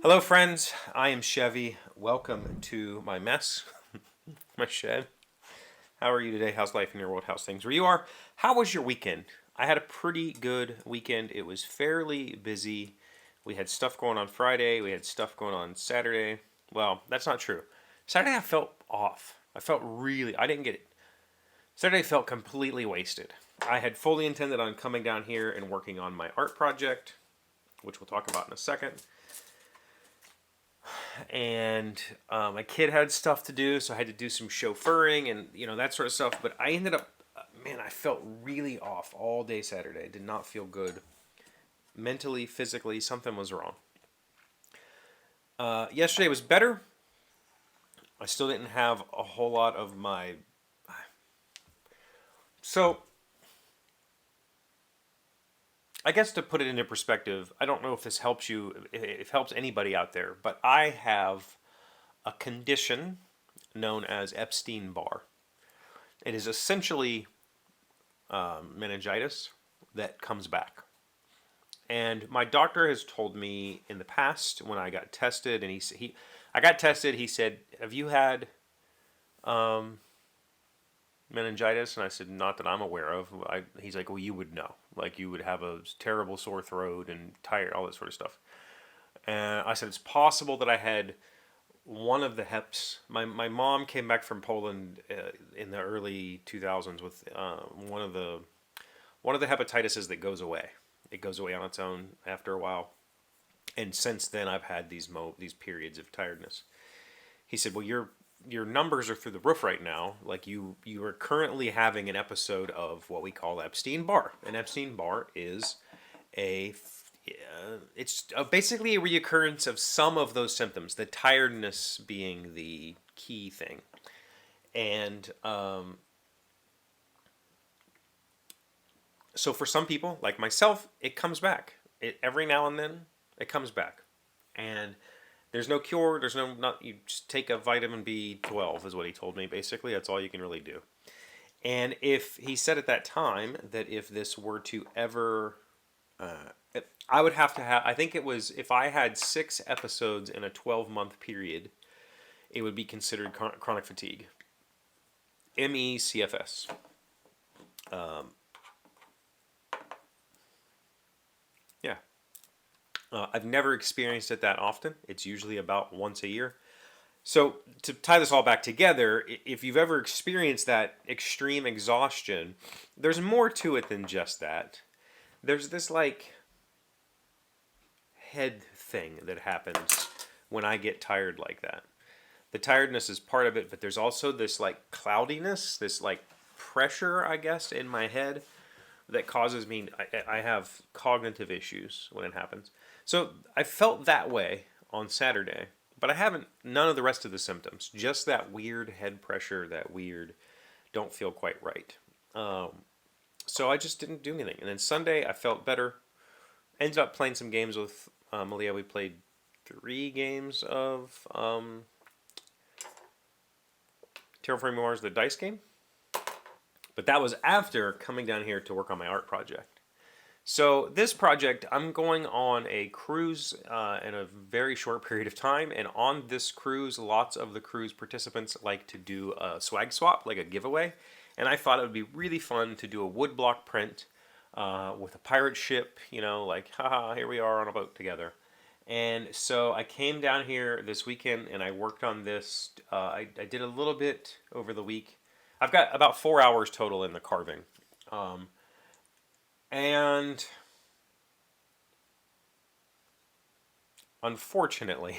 Hello, friends. I am Chevee. Welcome to my mess, my shed. How are you today? How's life in your world? How's things where you are? How was your weekend? I had a pretty good weekend. It was fairly busy. We had stuff going on Friday. We had stuff going on Saturday. Well, that's not true. Saturday I felt off. I didn't get it. Saturday felt completely wasted. I had fully intended on coming down here and working on my art project, which we'll talk about in a second. And my kid had stuff to do, so I had to do some chauffeuring and that sort of stuff. But I ended up, man, I felt really off all day Saturday. Did not feel good mentally, physically. Something was wrong. Yesterday was better. I still didn't have a whole lot of my. So I guess to put it into perspective, I don't know if this helps you, if it helps anybody out there, but I have a condition known as Epstein-Barr. It is essentially meningitis that comes back. And my doctor has told me in the past when I got tested, and I got tested. He said, "Have you had meningitis?" And I said, "Not that I'm aware of." He's like, "Well, you would know. Like you would have a terrible sore throat and tired, all that sort of stuff." And I said, "It's possible that I had one of the heps." My mom came back from Poland in the early 2000s with one of the hepatitises that goes away. It goes away on its own after a while, and since then I've had these periods of tiredness. He said, "Well, your numbers are through the roof right now. Like you are currently having an episode of what we call Epstein-Barr. And Epstein-Barr is it's basically a reoccurrence of some of those symptoms, the tiredness being the key thing. And so for some people, like myself, it comes back. Every now and then, it comes back. And there's no cure. There's not. You just take a vitamin B12 is what he told me. Basically, that's all you can really do. And if he said at that time that if this were to ever, I would have to have. I think it was if I had 6 episodes in a 12-month period, it would be considered chronic fatigue. MECFS. Yeah. I've never experienced it that often. It's usually about once a year. So to tie this all back together, if you've ever experienced that extreme exhaustion, there's more to it than just that. There's this like head thing that happens when I get tired like that. The tiredness is part of it, but there's also this like cloudiness, this like pressure, I guess, in my head that causes me. I have cognitive issues when it happens. So I felt that way on Saturday, but I haven't, none of the rest of the symptoms, just that weird head pressure, that weird don't feel quite right. So I just didn't do anything. And then Sunday I felt better. Ended up playing some games with Malia. We played 3 games of Terraforming Mars, the dice game. But that was after coming down here to work on my art project. So this project, I'm going on a cruise in a very short period of time. And on this cruise, lots of the cruise participants like to do a swag swap, like a giveaway. And I thought it would be really fun to do a woodblock print with a pirate ship, like, haha, here we are on a boat together. And so I came down here this weekend and I worked on this. I did a little bit over the week. I've got about 4 hours total in the carving. And unfortunately,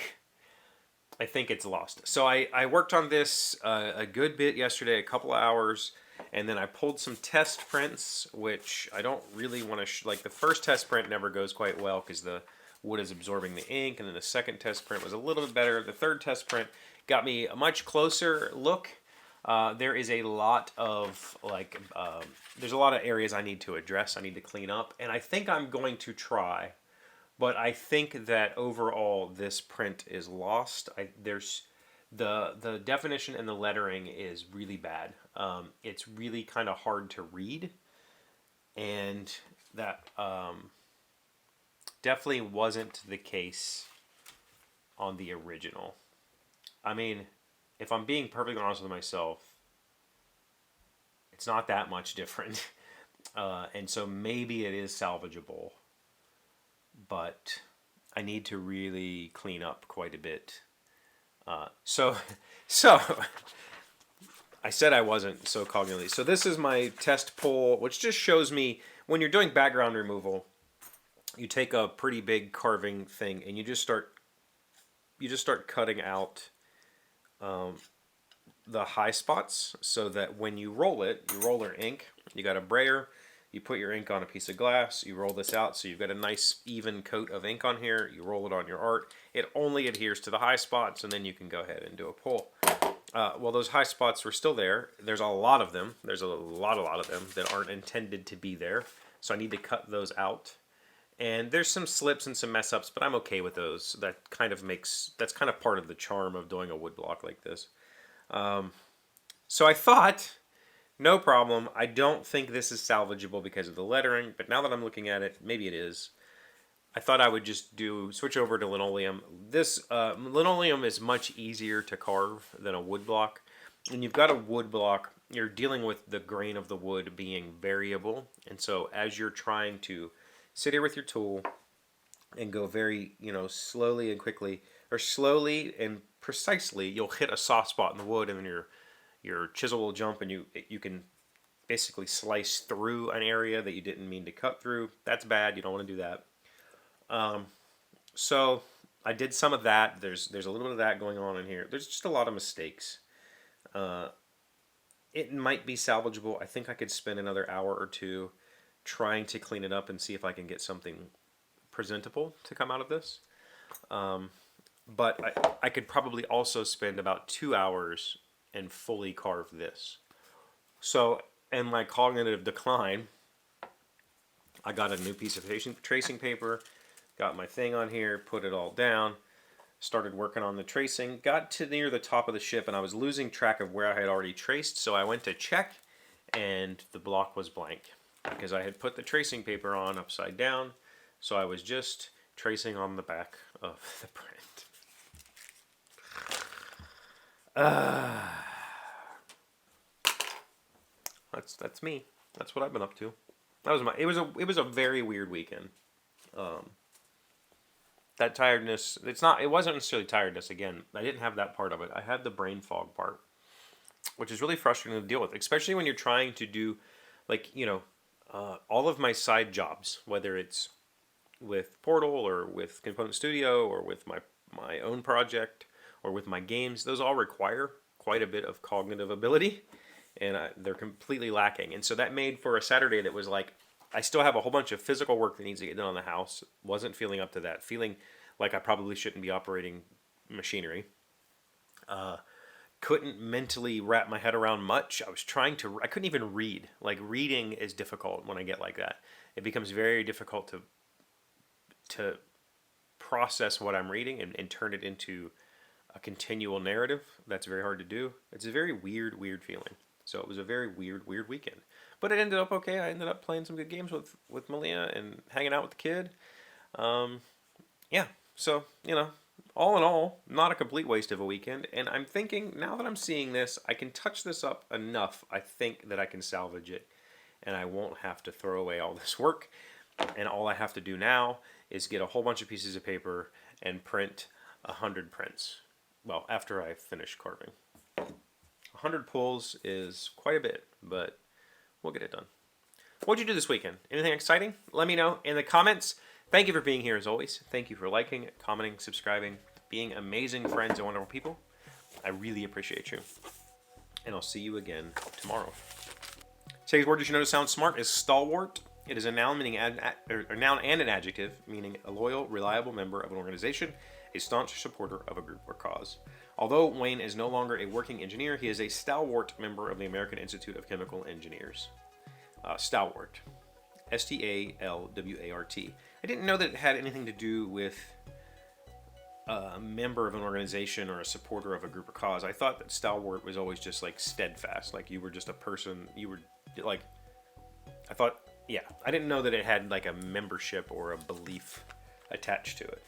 I think it's lost. So I worked on this a good bit yesterday, a couple of hours, and then I pulled some test prints, which I don't really want to... like the first test print never goes quite well because the wood is absorbing the ink, and then the second test print was a little bit better. The third test print got me a much closer look. There is a lot of there's a lot of areas I need to address. I need to clean up, and I think I'm going to try, but I think that overall this print is lost. There's the definition and the lettering is really bad. It's really kind of hard to read, and that definitely wasn't the case on the original. I mean, if I'm being perfectly honest with myself, it's not that much different. And so maybe it is salvageable, but I need to really clean up quite a bit. So, so I said I wasn't so cognitively. So this is my test poll, which just shows me when you're doing background removal, you take a pretty big carving thing and you just start cutting out the high spots so that when you roll it, you roll your ink. You got a brayer. You put your ink on a piece of glass. You roll this out so you've got a nice even coat of ink on here. You roll it on your art. It only adheres to the high spots, and then you can go ahead and do a pull. Well, those high spots were still there. There's a lot of them. There's a lot of them that aren't intended to be there. So I need to cut those out. And there's some slips and some mess ups, but I'm okay with those. That's kind of part of the charm of doing a wood block like this. So I thought, no problem. I don't think this is salvageable because of the lettering, but now that I'm looking at it, maybe it is. I thought I would just switch over to linoleum. This linoleum is much easier to carve than a wood block. When you've got a wood block, you're dealing with the grain of the wood being variable. And so as you're trying to sit here with your tool and go very, slowly and quickly, or slowly and precisely, you'll hit a soft spot in the wood, and then your chisel will jump, and you can basically slice through an area that you didn't mean to cut through. That's bad. You don't want to do that. So I did some of that. There's a little bit of that going on in here. There's just a lot of mistakes. It might be salvageable. I think I could spend another hour or two trying to clean it up and see if I can get something presentable to come out of this. But I could probably also spend about 2 hours and fully carve this. So in my cognitive decline, I got a new piece of tracing paper, got my thing on here, put it all down, started working on the tracing, got to near the top of the ship, and I was losing track of where I had already traced, so I went to check, and the block was blank because I had put the tracing paper on upside down, so I was just tracing on the back of the print. That's me. That's what I've been up to. That was it was a very weird weekend. That tiredness, it wasn't necessarily tiredness again. I didn't have that part of it. I had the brain fog part, which is really frustrating to deal with, especially when you're trying to do all of my side jobs, whether it's with Portal or with Component Studio or with my own project or with my games. Those all require quite a bit of cognitive ability, and they're completely lacking. And so that made for a Saturday that was like, I still have a whole bunch of physical work that needs to get done on the house. Wasn't feeling up to that. Feeling like I probably shouldn't be operating machinery. Couldn't mentally wrap my head around much. I couldn't even read. Like, reading is difficult when I get like that. It becomes very difficult to process what I'm reading and turn it into a continual narrative. That's very hard to do. It's a very weird feeling. So it was a very weird weekend. But it ended up okay. I ended up playing some good games with Malia and hanging out with the kid. Yeah, so, all in all, not a complete waste of a weekend. And I'm thinking, now that I'm seeing this, I can touch this up enough, I think, that I can salvage it. And I won't have to throw away all this work. And all I have to do now is get a whole bunch of pieces of paper and print 100 prints. Well, after I finish carving. 100 pulls is quite a bit, but we'll get it done. What'd you do this weekend? Anything exciting? Let me know in the comments. Thank you for being here as always. Thank you for liking, commenting, subscribing, being amazing friends and wonderful people. I really appreciate you. And I'll see you again tomorrow. Today's word you should know to sound smart is stalwart. It is a noun meaning a noun and an adjective, meaning a loyal, reliable member of an organization, a staunch supporter of a group or cause. Although Wayne is no longer a working engineer, he is a stalwart member of the American Institute of Chemical Engineers. Stalwart. S-T-A-L-W-A-R-T. I didn't know that it had anything to do with a member of an organization or a supporter of a group or cause. I thought that stalwart was always just like steadfast, like you were just a person, you were like, I didn't know that it had like a membership or a belief attached to it.